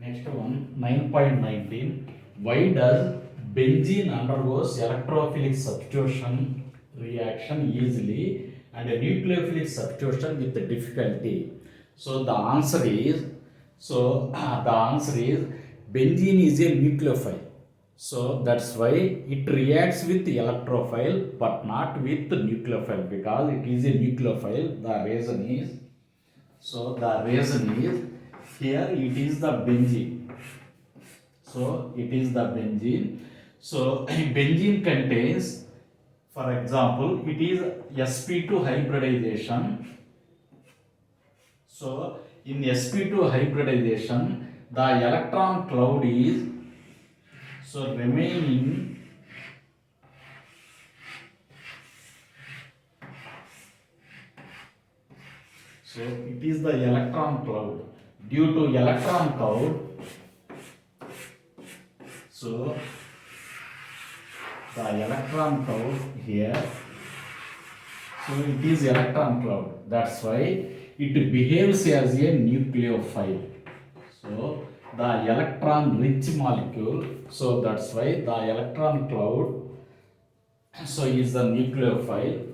Next one, 9.19. Why does benzene undergoes electrophilic substitution reaction easily and a nucleophilic substitution with difficulty? So the answer is, the answer is benzene is a nucleophile. So that's why it reacts with electrophile but not with nucleophile, because it is a nucleophile. The reason is here it is the benzene. So it is the benzene. So benzene contains, for example, it is sp2 hybridization. So in sp2 hybridization, the electron cloud is remaining. So it is the electron cloud. Due to electron cloud, so the electron cloud here, so it is electron cloud. That's why it behaves as a nucleophile. So the electron rich molecule, so that's why the electron cloud is the nucleophile.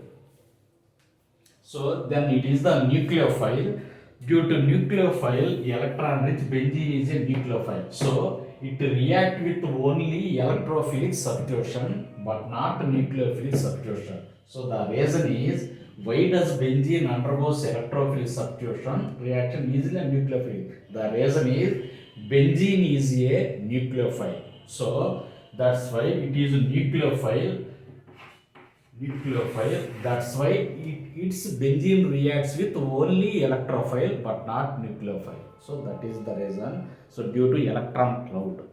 So then it is the nucleophile. Due to nucleophile, electron rich benzene is a nucleophile. So it reacts with only electrophilic substitution but not nucleophilic substitution. So the reason is, why does benzene undergoes electrophilic substitution reaction easily and nucleophilic? The reason is benzene is a nucleophile. So that's why it is a nucleophile. That's why its benzene reacts with only electrophile but not nucleophile. So that is the reason. So due to electron cloud.